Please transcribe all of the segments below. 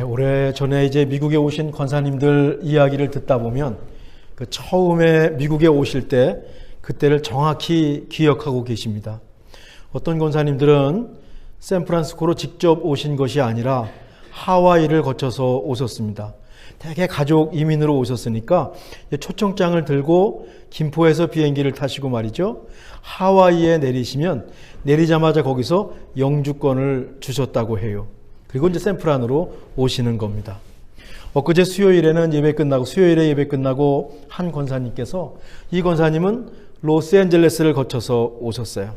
오래전에 이제 미국에 오신 권사님들 이야기를 듣다 보면 그 처음에 미국에 오실 때 그때를 정확히 기억하고 계십니다. 어떤 권사님들은 샌프란시스코로 직접 오신 것이 아니라 하와이를 거쳐서 오셨습니다. 대개 가족 이민으로 오셨으니까 초청장을 들고 김포에서 비행기를 타시고 말이죠. 하와이에 내리시면 내리자마자 거기서 영주권을 주셨다고 해요. 그리고 이제 샌프란으로 오시는 겁니다. 엊그제 수요일에 예배 끝나고 한 권사님께서, 이 권사님은 로스앤젤레스를 거쳐서 오셨어요.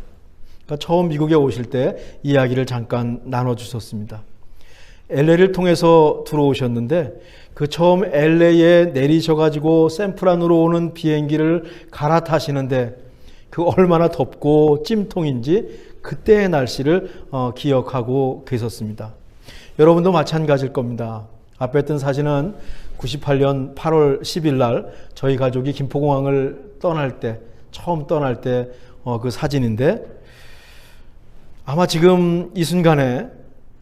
그러니까 처음 미국에 오실 때 이야기를 잠깐 나눠주셨습니다. LA를 통해서 들어오셨는데 그 처음 LA에 내리셔가지고 샌프란으로 오는 비행기를 갈아타시는데 그 얼마나 덥고 찜통인지 그때의 날씨를 기억하고 계셨습니다. 여러분도 마찬가지일 겁니다. 앞에 뜬 사진은 98년 8월 10일 날 저희 가족이 김포공항을 처음 떠날 때 그 사진인데, 아마 지금 이 순간에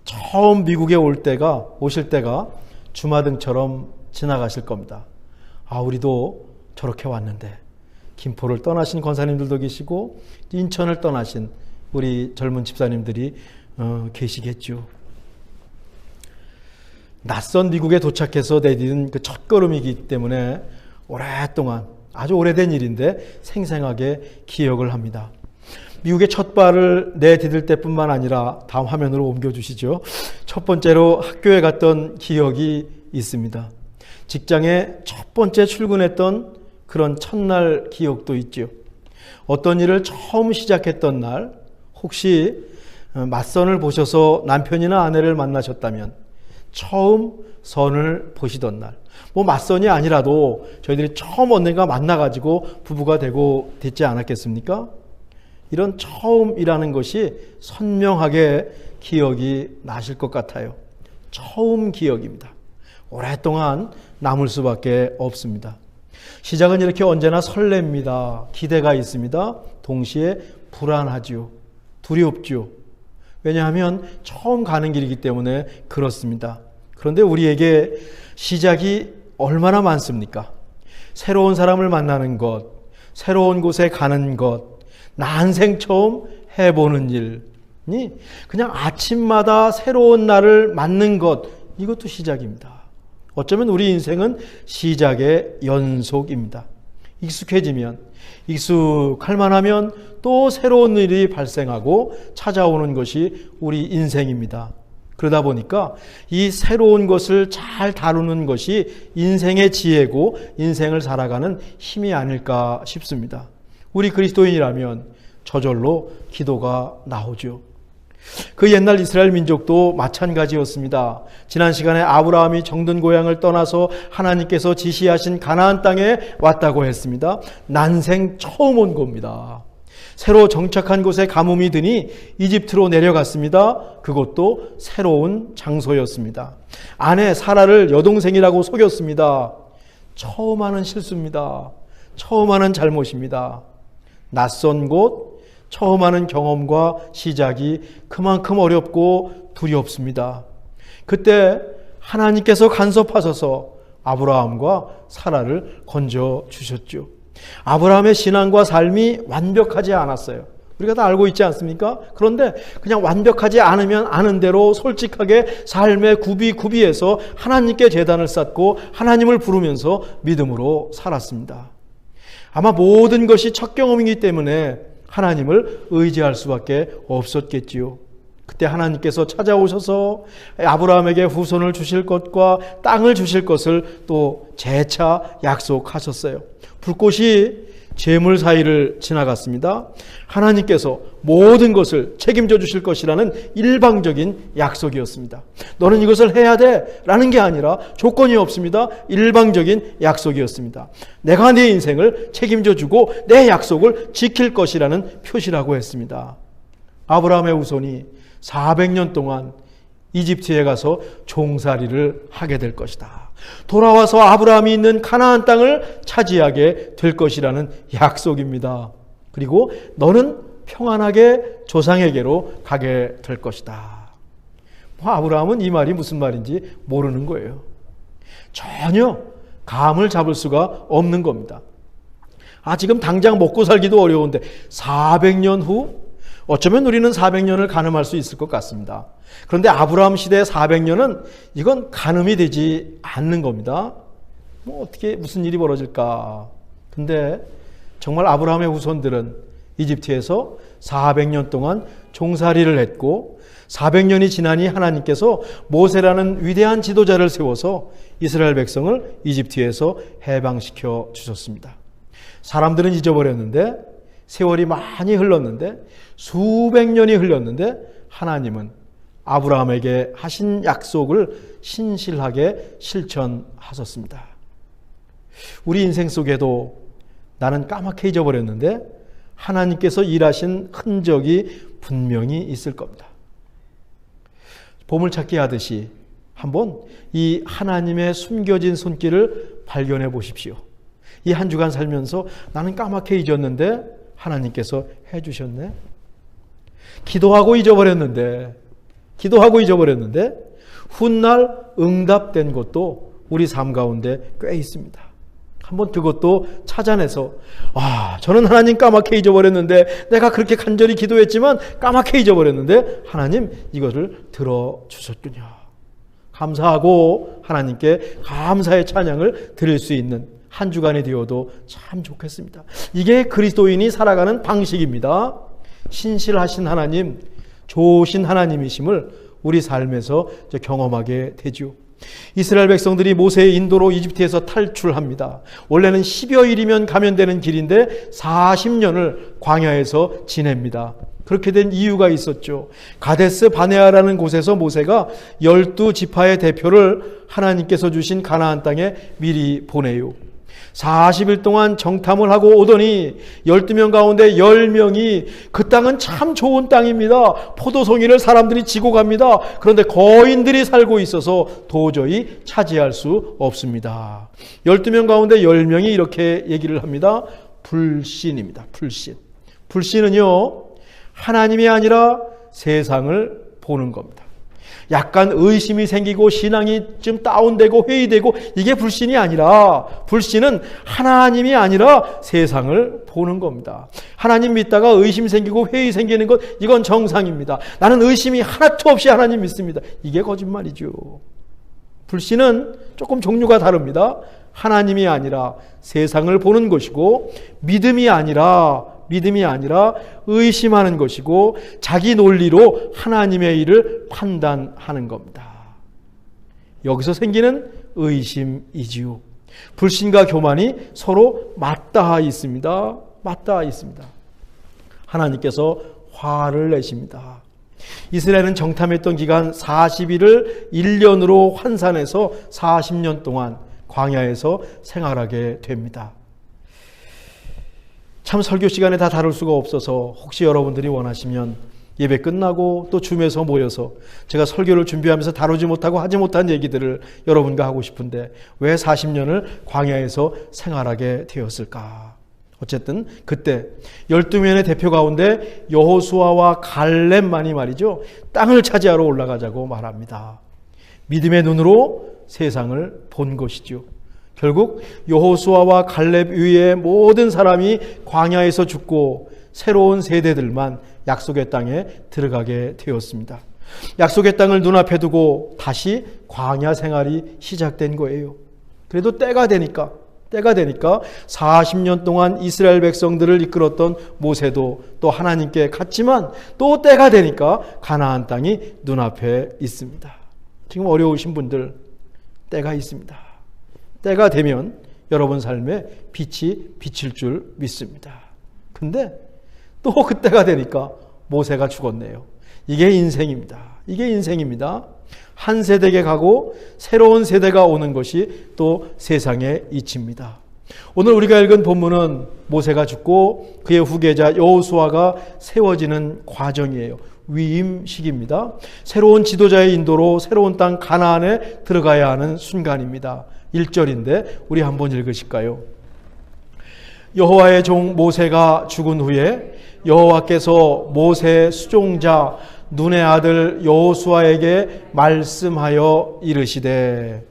처음 미국에 오실 때가 주마등처럼 지나가실 겁니다. 우리도 저렇게 왔는데. 김포를 떠나신 권사님들도 계시고 인천을 떠나신 우리 젊은 집사님들이 계시겠죠. 낯선 미국에 도착해서 내디딘 그 첫걸음이기 때문에 오랫동안, 아주 오래된 일인데 생생하게 기억을 합니다. 미국의 첫 발을 내디딜 때뿐만 아니라 다음 화면으로 옮겨주시죠. 첫 번째로 학교에 갔던 기억이 있습니다. 직장에 첫 번째 출근했던 그런 첫날 기억도 있죠. 어떤 일을 처음 시작했던 날, 혹시 맞선을 보셔서 남편이나 아내를 만나셨다면 처음 선을 보시던 날, 맞선이 아니라도 저희들이 처음 언젠가 만나가지고 부부가 되고 됐지 않았겠습니까? 이런 처음이라는 것이 선명하게 기억이 나실 것 같아요. 처음 기억입니다. 오랫동안 남을 수밖에 없습니다. 시작은 이렇게 언제나 설렙니다. 기대가 있습니다. 동시에 불안하죠. 두렵죠. 왜냐하면 처음 가는 길이기 때문에 그렇습니다. 그런데 우리에게 시작이 얼마나 많습니까? 새로운 사람을 만나는 것, 새로운 곳에 가는 것, 난생 처음 해보는 일이 그냥 아침마다 새로운 날을 맞는 것, 이것도 시작입니다. 어쩌면 우리 인생은 시작의 연속입니다. 익숙할 만하면 또 새로운 일이 발생하고 찾아오는 것이 우리 인생입니다. 그러다 보니까 이 새로운 것을 잘 다루는 것이 인생의 지혜고 인생을 살아가는 힘이 아닐까 싶습니다. 우리 그리스도인이라면 저절로 기도가 나오죠. 그 옛날 이스라엘 민족도 마찬가지였습니다. 지난 시간에 아브라함이 정든 고향을 떠나서 하나님께서 지시하신 가나안 땅에 왔다고 했습니다. 난생 처음 온 겁니다. 새로 정착한 곳에 가뭄이 드니 이집트로 내려갔습니다. 그것도 새로운 장소였습니다. 아내 사라를 여동생이라고 속였습니다. 처음 하는 실수입니다. 처음 하는 잘못입니다. 낯선 곳, 처음 하는 경험과 시작이 그만큼 어렵고 두렵습니다. 그때 하나님께서 간섭하셔서 아브라함과 사라를 건져주셨죠. 아브라함의 신앙과 삶이 완벽하지 않았어요. 우리가 다 알고 있지 않습니까? 그런데 그냥 완벽하지 않으면 아는 대로 솔직하게 삶의 구비에서 하나님께 제단을 쌓고 하나님을 부르면서 믿음으로 살았습니다. 아마 모든 것이 첫 경험이기 때문에 하나님을 의지할 수밖에 없었겠지요. 그때 하나님께서 찾아오셔서 아브라함에게 후손을 주실 것과 땅을 주실 것을 또 재차 약속하셨어요. 불꽃이 재물 사이를 지나갔습니다. 하나님께서 모든 것을 책임져 주실 것이라는 일방적인 약속이었습니다. 너는 이것을 해야 돼 라는 게 아니라 조건이 없습니다. 일방적인 약속이었습니다. 내가 네 인생을 책임져 주고 내 약속을 지킬 것이라는 표시라고 했습니다. 아브라함의 후손이 400년 동안 이집트에 가서 종살이를 하게 될 것이다. 돌아와서 아브라함이 있는 가나안 땅을 차지하게 될 것이라는 약속입니다. 그리고 너는 평안하게 조상에게로 가게 될 것이다. 아브라함은 이 말이 무슨 말인지 모르는 거예요. 전혀 감을 잡을 수가 없는 겁니다. 지금 당장 먹고 살기도 어려운데 400년 후? 어쩌면 우리는 400년을 가늠할 수 있을 것 같습니다. 그런데 아브라함 시대의 400년은 이건 가늠이 되지 않는 겁니다. 어떻게 무슨 일이 벌어질까? 근데 정말 아브라함의 후손들은 이집트에서 400년 동안 종살이를 했고 400년이 지나니 하나님께서 모세라는 위대한 지도자를 세워서 이스라엘 백성을 이집트에서 해방시켜 주셨습니다. 사람들은 잊어버렸는데 세월이 많이 흘렀는데 수백 년이 흘렀는데 하나님은 아브라함에게 하신 약속을 신실하게 실천하셨습니다. 우리 인생 속에도 나는 까맣게 잊어버렸는데 하나님께서 일하신 흔적이 분명히 있을 겁니다. 보물찾기 하듯이 한번 이 하나님의 숨겨진 손길을 발견해 보십시오. 이 한 주간 살면서 나는 까맣게 잊었는데 하나님께서 해주셨네. 기도하고 잊어버렸는데 훗날 응답된 것도 우리 삶 가운데 꽤 있습니다. 한번 그것도 찾아내서 저는 하나님 까맣게 잊어버렸는데 내가 그렇게 간절히 기도했지만 까맣게 잊어버렸는데 하나님 이것을 들어주셨군요. 감사하고 하나님께 감사의 찬양을 드릴 수 있는 한 주간이 되어도 참 좋겠습니다. 이게 그리스도인이 살아가는 방식입니다. 신실하신 하나님, 좋으신 하나님이심을 우리 삶에서 경험하게 되죠. 이스라엘 백성들이 모세의 인도로 이집트에서 탈출합니다. 원래는 10여 일이면 가면 되는 길인데 40년을 광야에서 지냅니다. 그렇게 된 이유가 있었죠. 가데스 바네아라는 곳에서 모세가 12지파의 대표를 하나님께서 주신 가나안 땅에 미리 보내요. 40일 동안 정탐을 하고 오더니 12명 가운데 10명이 그 땅은 참 좋은 땅입니다. 포도송이를 사람들이 지고 갑니다. 그런데 거인들이 살고 있어서 도저히 차지할 수 없습니다. 12명 가운데 10명이 이렇게 얘기를 합니다. 불신입니다. 불신은요, 하나님이 아니라 세상을 보는 겁니다. 약간 의심이 생기고 신앙이 좀 다운되고 회의되고 이게 불신이 아니라, 불신은 하나님이 아니라 세상을 보는 겁니다. 하나님 믿다가 의심 생기고 회의 생기는 것, 이건 정상입니다. 나는 의심이 하나도 없이 하나님 믿습니다. 이게 거짓말이죠. 불신은 조금 종류가 다릅니다. 하나님이 아니라 세상을 보는 것이고, 믿음이 아니라 의심하는 것이고, 자기 논리로 하나님의 일을 판단하는 겁니다. 여기서 생기는 의심이지요. 불신과 교만이 서로 맞닿아 있습니다. 하나님께서 화를 내십니다. 이스라엘은 정탐했던 기간 40일을 1년으로 환산해서 40년 동안 광야에서 생활하게 됩니다. 참 설교 시간에 다 다룰 수가 없어서 혹시 여러분들이 원하시면 예배 끝나고 또 줌에서 모여서 제가 설교를 준비하면서 다루지 못하고 하지 못한 얘기들을 여러분과 하고 싶은데 왜 40년을 광야에서 생활하게 되었을까? 어쨌든 그때 12명의 대표 가운데 여호수아와 갈렙만이 말이죠, 땅을 차지하러 올라가자고 말합니다. 믿음의 눈으로 세상을 본 것이죠. 결국 여호수아와 갈렙 위에 모든 사람이 광야에서 죽고 새로운 세대들만 약속의 땅에 들어가게 되었습니다. 약속의 땅을 눈앞에 두고 다시 광야 생활이 시작된 거예요. 그래도 때가 되니까 40년 동안 이스라엘 백성들을 이끌었던 모세도 또 하나님께 갔지만 또 때가 되니까 가나안 땅이 눈앞에 있습니다. 지금 어려우신 분들, 때가 있습니다. 때가 되면 여러분 삶에 빛이 비칠 줄 믿습니다. 근데 또 그때가 되니까 모세가 죽었네요. 이게 인생입니다. 한 세대에 가고 새로운 세대가 오는 것이 또 세상의 이치입니다. 오늘 우리가 읽은 본문은 모세가 죽고 그의 후계자 여호수아가 세워지는 과정이에요. 위임식입니다. 새로운 지도자의 인도로 새로운 땅 가나안에 들어가야 하는 순간입니다. 1절인데 우리 한번 읽으실까요? 여호와의 종 모세가 죽은 후에 여호와께서 모세의 수종자 눈의 아들 여호수아에게 말씀하여 이르시되.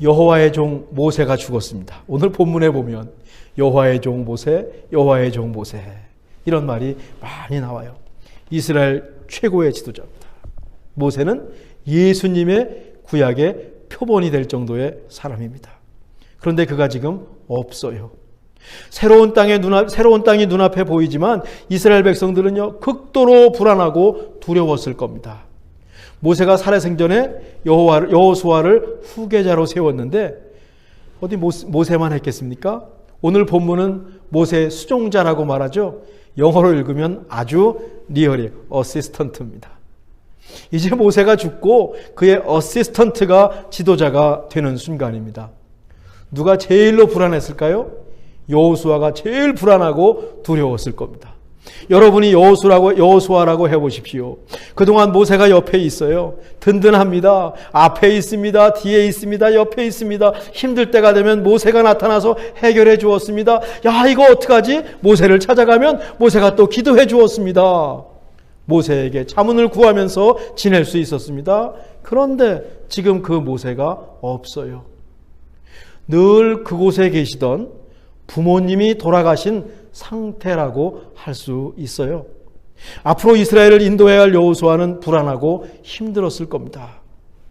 여호와의 종 모세가 죽었습니다. 오늘 본문에 보면 여호와의 종 모세, 여호와의 종 모세 이런 말이 많이 나와요. 이스라엘 최고의 지도자입니다. 모세는 예수님의 구약의 표본이 될 정도의 사람입니다. 그런데 그가 지금 없어요. 새로운 땅이 눈앞에 보이지만 이스라엘 백성들은요, 극도로 불안하고 두려웠을 겁니다. 모세가 살아생전에 여호수아를 후계자로 세웠는데 어디 모세만 했겠습니까? 오늘 본문은 모세 수종자라고 말하죠. 영어로 읽으면 아주 리얼이에요. 어시스턴트입니다. 이제 모세가 죽고 그의 어시스턴트가 지도자가 되는 순간입니다. 누가 제일로 불안했을까요? 여호수아가 제일 불안하고 두려웠을 겁니다. 여러분이 여호수아라고 해보십시오. 그동안 모세가 옆에 있어요. 든든합니다. 앞에 있습니다. 뒤에 있습니다. 옆에 있습니다. 힘들 때가 되면 모세가 나타나서 해결해 주었습니다. 야, 이거 어떡하지? 모세를 찾아가면 모세가 또 기도해 주었습니다. 모세에게 자문을 구하면서 지낼 수 있었습니다. 그런데 지금 그 모세가 없어요. 늘 그곳에 계시던 부모님이 돌아가신 상태라고 할 수 있어요. 앞으로 이스라엘을 인도해야 할 여호수아는 불안하고 힘들었을 겁니다.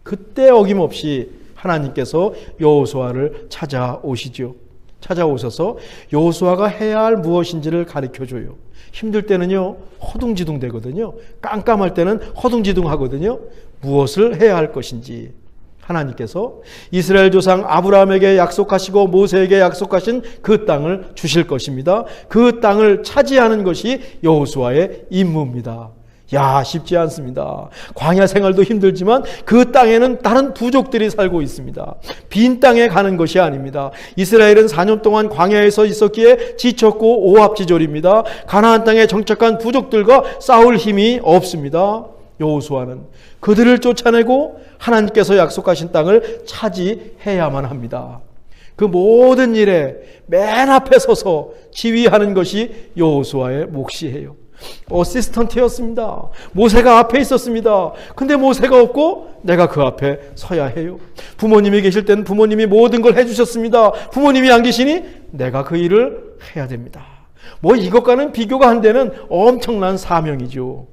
그때 어김없이 하나님께서 여호수아를 찾아오시죠. 찾아오셔서 여호수아가 해야 할 무엇인지를 가르쳐줘요. 힘들 때는요, 허둥지둥 되거든요. 깜깜할 때는 허둥지둥 하거든요. 무엇을 해야 할 것인지 하나님께서 이스라엘 조상 아브라함에게 약속하시고 모세에게 약속하신 그 땅을 주실 것입니다. 그 땅을 차지하는 것이 여호수아의 임무입니다. 야, 쉽지 않습니다. 광야 생활도 힘들지만 그 땅에는 다른 부족들이 살고 있습니다. 빈 땅에 가는 것이 아닙니다. 이스라엘은 4년 동안 광야에서 있었기에 지쳤고 오합지졸입니다. 가나안 땅에 정착한 부족들과 싸울 힘이 없습니다. 여호수아는 그들을 쫓아내고 하나님께서 약속하신 땅을 차지해야만 합니다. 그 모든 일에 맨 앞에 서서 지휘하는 것이 여호수아의 몫이에요. 어시스턴트였습니다. 모세가 앞에 있었습니다. 근데 모세가 없고 내가 그 앞에 서야 해요. 부모님이 계실 때는 부모님이 모든 걸 해주셨습니다. 부모님이 안 계시니 내가 그 일을 해야 됩니다. 뭐 이것과는 비교가 안 되는 엄청난 사명이죠.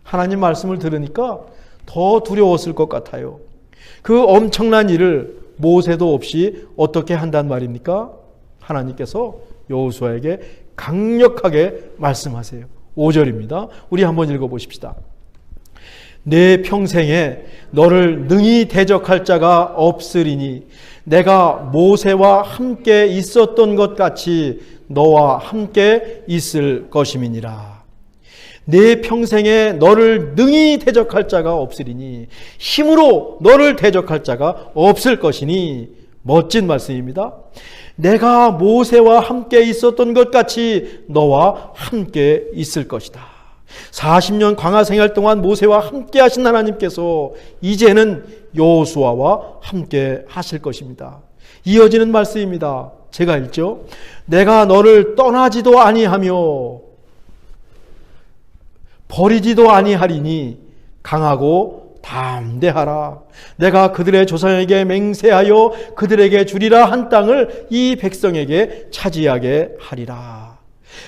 하나님 말씀을 들으니까 더 두려웠을 것 같아요. 그 엄청난 일을 모세도 없이 어떻게 한단 말입니까? 하나님께서 여호수아에게 강력하게 말씀하세요. 5절입니다. 우리 한번 읽어보십시다. 내 평생에 너를 능히 대적할 자가 없으리니 내가 모세와 함께 있었던 것 같이 너와 함께 있을 것임이니라. 내 평생에 너를 능히 대적할 자가 없으리니 힘으로 너를 대적할 자가 없을 것이니 멋진 말씀입니다. 내가 모세와 함께 있었던 것 같이 너와 함께 있을 것이다. 40년 광야 생활 동안 모세와 함께 하신 하나님께서 이제는 여호수아와 함께 하실 것입니다. 이어지는 말씀입니다. 제가 읽죠. 내가 너를 떠나지도 아니하며 버리지도 아니하리니 강하고 담대하라. 내가 그들의 조상에게 맹세하여 그들에게 주리라 한 땅을 이 백성에게 차지하게 하리라.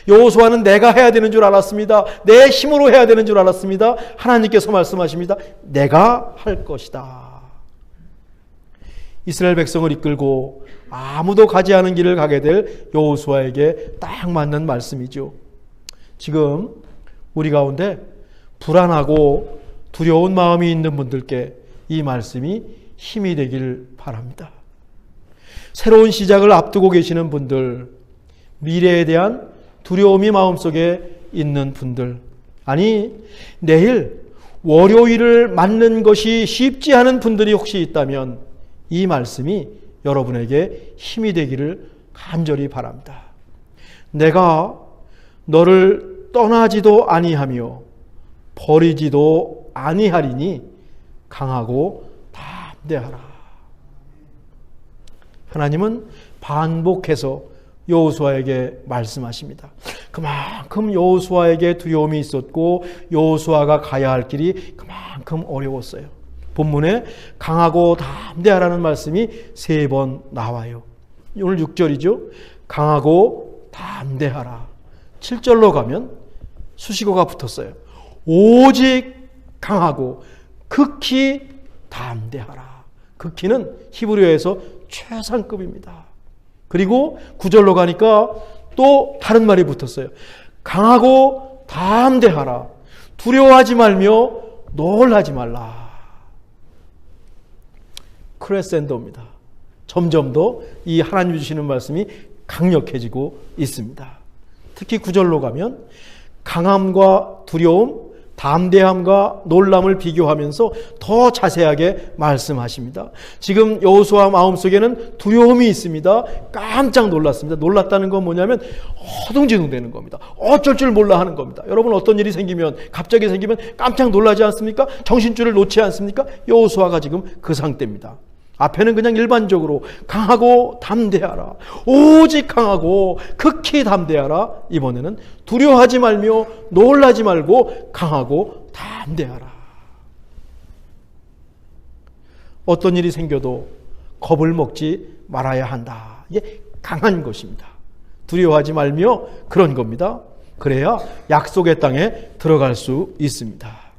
여호수아는 내가 해야 되는 줄 알았습니다. 내 힘으로 해야 되는 줄 알았습니다. 하나님께서 말씀하십니다. 내가 할 것이다. 이스라엘 백성을 이끌고 아무도 가지 않은 길을 가게 될 여호수아에게 딱 맞는 말씀이죠. 지금 우리 가운데 불안하고 두려운 마음이 있는 분들께 이 말씀이 힘이 되길 바랍니다. 새로운 시작을 앞두고 계시는 분들, 미래에 대한 두려움이 마음속에 있는 분들, 아니 내일 월요일을 맞는 것이 쉽지 않은 분들이 혹시 있다면 이 말씀이 여러분에게 힘이 되기를 간절히 바랍니다. 내가 너를 떠나지도 아니하며 버리지도 아니하리니 강하고 담대하라. 하나님은 반복해서 여호수아에게 말씀하십니다. 그만큼 여호수아에게 두려움이 있었고 여호수아가 가야 할 길이 그만큼 어려웠어요. 본문에 강하고 담대하라는 말씀이 3번 나와요. 오늘 6절이죠. 강하고 담대하라. 7절로 가면 수식어가 붙었어요. 오직 강하고 극히 담대하라. 극히는 히브리어에서 최상급입니다. 그리고 9절로 가니까 또 다른 말이 붙었어요. 강하고 담대하라. 두려워하지 말며 놀라지 말라. 크레센도입니다. 점점 더 이 하나님 주시는 말씀이 강력해지고 있습니다. 특히 9절로 가면 강함과 두려움, 담대함과 놀람을 비교하면서 더 자세하게 말씀하십니다. 지금 여호수아 마음속에는 두려움이 있습니다. 깜짝 놀랐습니다. 놀랐다는 건 뭐냐면 허둥지둥 되는 겁니다. 어쩔 줄 몰라 하는 겁니다. 여러분 어떤 일이 생기면 갑자기 생기면 깜짝 놀라지 않습니까? 정신줄을 놓지 않습니까? 여호수아가 지금 그 상태입니다. 앞에는 그냥 일반적으로 강하고 담대하라. 오직 강하고 극히 담대하라. 이번에는 두려워하지 말며 놀라지 말고 강하고 담대하라. 어떤 일이 생겨도 겁을 먹지 말아야 한다. 이게 강한 것입니다. 두려워하지 말며 그런 겁니다. 그래야 약속의 땅에 들어갈 수 있습니다.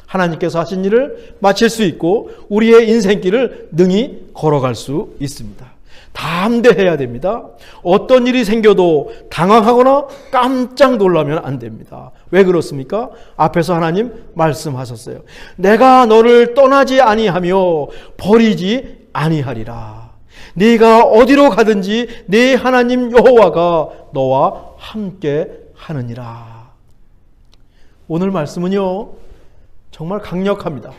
하나님께서 하신 일을 마칠 수 있고 우리의 인생길을 능히 걸어갈 수 있습니다. 담대해야 됩니다. 어떤 일이 생겨도 당황하거나 깜짝 놀라면 안 됩니다. 왜 그렇습니까? 앞에서 하나님 말씀하셨어요. 내가 너를 떠나지 아니하며 버리지 아니하리라. 네가 어디로 가든지 네 하나님 여호와가 너와 함께 하느니라. 오늘 말씀은요 정말 강력합니다.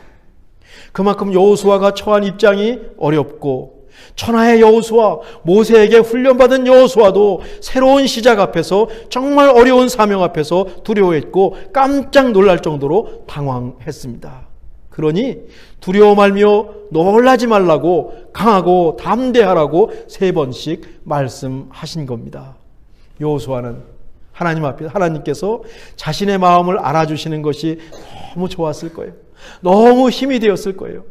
그만큼 여호수아가 처한 입장이 어렵고 천하의 여호수아, 모세에게 훈련받은 여호수아도 새로운 시작 앞에서 정말 어려운 사명 앞에서 두려워했고 깜짝 놀랄 정도로 당황했습니다. 그러니 두려워 말며 놀라지 말라고 강하고 담대하라고 3번씩 말씀하신 겁니다. 여호수아는 하나님 앞에 하나님께서 자신의 마음을 알아주시는 것이 너무 좋았을 거예요. 너무 힘이 되었을 거예요.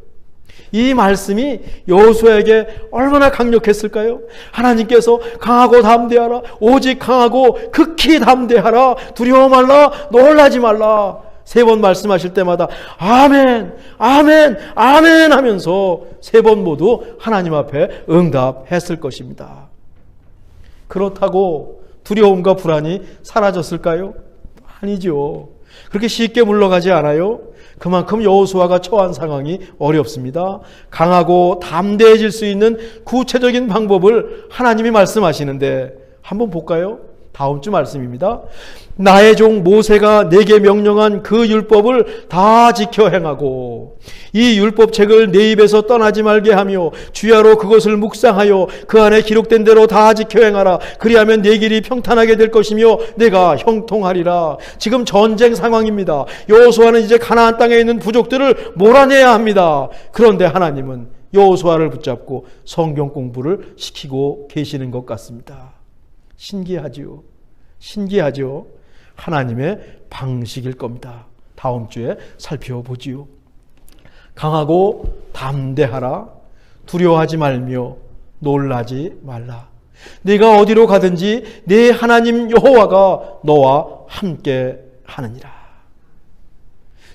이 말씀이 여호수아에게 얼마나 강력했을까요? 하나님께서 강하고 담대하라. 오직 강하고 극히 담대하라. 두려워 말라. 놀라지 말라. 3번 말씀하실 때마다 아멘, 아멘, 아멘 하면서 3번 모두 하나님 앞에 응답했을 것입니다. 그렇다고 두려움과 불안이 사라졌을까요? 아니죠. 그렇게 쉽게 물러가지 않아요. 그만큼 여호수아가 처한 상황이 어렵습니다. 강하고 담대해질 수 있는 구체적인 방법을 하나님이 말씀하시는데 한번 볼까요? 다음 주 말씀입니다. 나의 종 모세가 내게 명령한 그 율법을 다 지켜 행하고 이 율법책을 내 입에서 떠나지 말게 하며 주야로 그것을 묵상하여 그 안에 기록된 대로 다 지켜 행하라. 그리하면 내 길이 평탄하게 될 것이며 내가 형통하리라. 지금 전쟁 상황입니다. 여호수아는 이제 가나안 땅에 있는 부족들을 몰아내야 합니다. 그런데 하나님은 여호수아를 붙잡고 성경 공부를 시키고 계시는 것 같습니다. 신기하지요. 신기하죠. 하나님의 방식일 겁니다. 다음 주에 살펴보지요. 강하고 담대하라. 두려워하지 말며 놀라지 말라. 네가 어디로 가든지 네 하나님 여호와가 너와 함께 하느니라.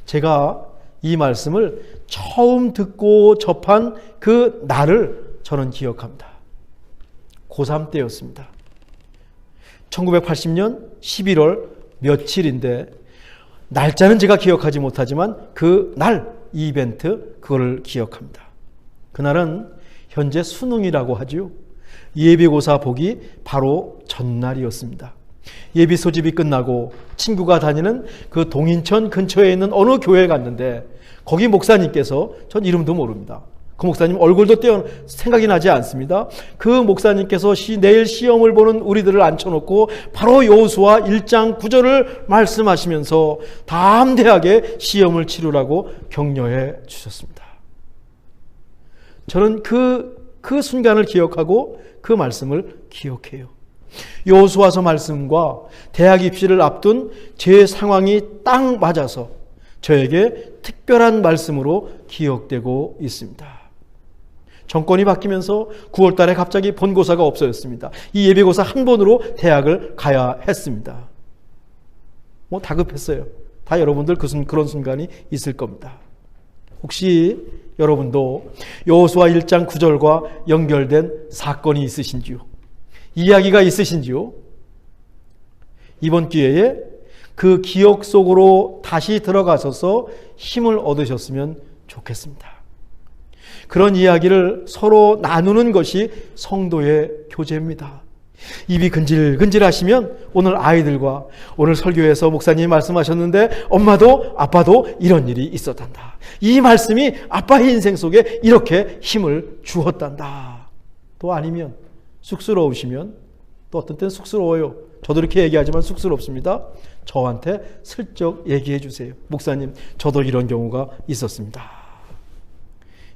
제가 이 말씀을 처음 듣고 접한 그 날을 저는 기억합니다. 고3 때였습니다. 1980년 11월 며칠인데 날짜는 제가 기억하지 못하지만 그 날 이벤트 그걸 기억합니다. 그날은 현재 수능이라고 하죠. 예비고사 보기 바로 전날이었습니다. 예비 소집이 끝나고 친구가 다니는 그 동인천 근처에 있는 어느 교회에 갔는데 거기 목사님께서 전 이름도 모릅니다. 그 목사님 얼굴도 생각이 나지 않습니다. 그 목사님께서 내일 시험을 보는 우리들을 앉혀놓고 바로 여호수아 1장 9절을 말씀하시면서 담대하게 시험을 치르라고 격려해 주셨습니다. 저는 그 순간을 기억하고 그 말씀을 기억해요. 여호수아서 말씀과 대학 입시를 앞둔 제 상황이 딱 맞아서 저에게 특별한 말씀으로 기억되고 있습니다. 정권이 바뀌면서 9월 달에 갑자기 본고사가 없어졌습니다. 이 예비고사 한 번으로 대학을 가야 했습니다. 다급했어요. 다 여러분들 그런 순간이 있을 겁니다. 혹시 여러분도 여호수아 1장 9절과 연결된 사건이 있으신지요? 이야기가 있으신지요? 이번 기회에 그 기억 속으로 다시 들어가셔서 힘을 얻으셨으면 좋겠습니다. 그런 이야기를 서로 나누는 것이 성도의 교제입니다. 입이 근질근질하시면 오늘 아이들과 오늘 설교에서 목사님이 말씀하셨는데 엄마도 아빠도 이런 일이 있었단다. 이 말씀이 아빠의 인생 속에 이렇게 힘을 주었단다. 또 아니면 쑥스러우시면, 또 어떤 때는 쑥스러워요. 저도 이렇게 얘기하지만 쑥스럽습니다. 저한테 슬쩍 얘기해 주세요. 목사님, 저도 이런 경우가 있었습니다.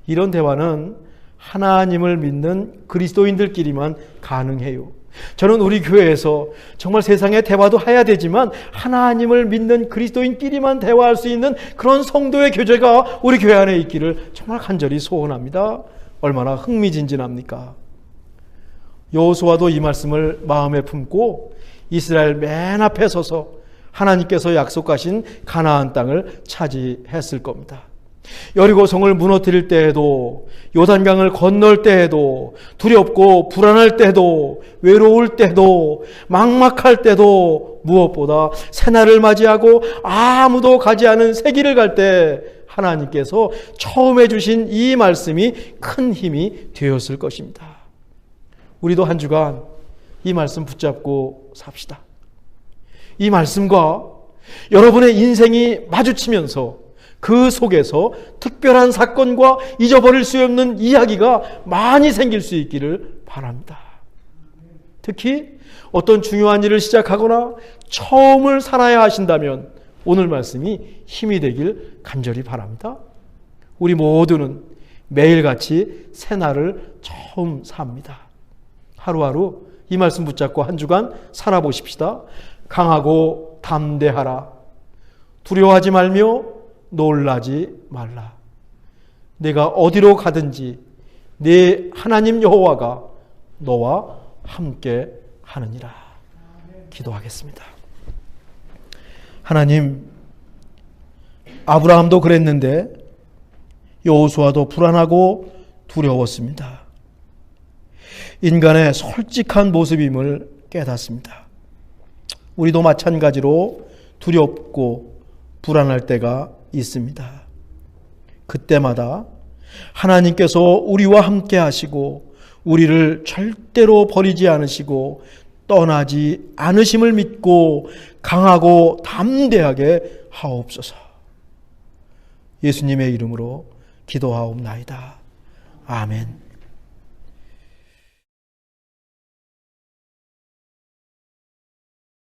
이런 대화는 하나님을 믿는 그리스도인들끼리만 가능해요. 저는 우리 교회에서 정말 세상에 대화도 해야 되지만 하나님을 믿는 그리스도인끼리만 대화할 수 있는 그런 성도의 교제가 우리 교회 안에 있기를 정말 간절히 소원합니다. 얼마나 흥미진진합니까? 여호수아도 이 말씀을 마음에 품고 이스라엘 맨 앞에 서서 하나님께서 약속하신 가나안 땅을 차지했을 겁니다. 여리고성을 무너뜨릴 때에도, 요단강을 건널 때에도, 두렵고 불안할 때도, 외로울 때도, 막막할 때도, 무엇보다 새날을 맞이하고 아무도 가지 않은 새 길을 갈 때 하나님께서 처음 해주신 이 말씀이 큰 힘이 되었을 것입니다. 우리도 한 주간 이 말씀 붙잡고 삽시다. 이 말씀과 여러분의 인생이 마주치면서 그 속에서 특별한 사건과 잊어버릴 수 없는 이야기가 많이 생길 수 있기를 바랍니다. 특히 어떤 중요한 일을 시작하거나 처음을 살아야 하신다면 오늘 말씀이 힘이 되길 간절히 바랍니다. 우리 모두는 매일같이 새날을 처음 삽니다. 하루하루 이 말씀 붙잡고 한 주간 살아보십시다. 강하고 담대하라. 두려워하지 말며 놀라지 말라. 내가 어디로 가든지 네 하나님 여호와가 너와 함께 하느니라. 기도하겠습니다. 하나님, 아브라함도 그랬는데 여호수아도 불안하고 두려웠습니다. 인간의 솔직한 모습임을 깨닫습니다. 우리도 마찬가지로 두렵고 불안할 때가 있습니다. 그때마다 하나님께서 우리와 함께 하시고 우리를 절대로 버리지 않으시고 떠나지 않으심을 믿고 강하고 담대하게 하옵소서. 예수님의 이름으로 기도하옵나이다. 아멘.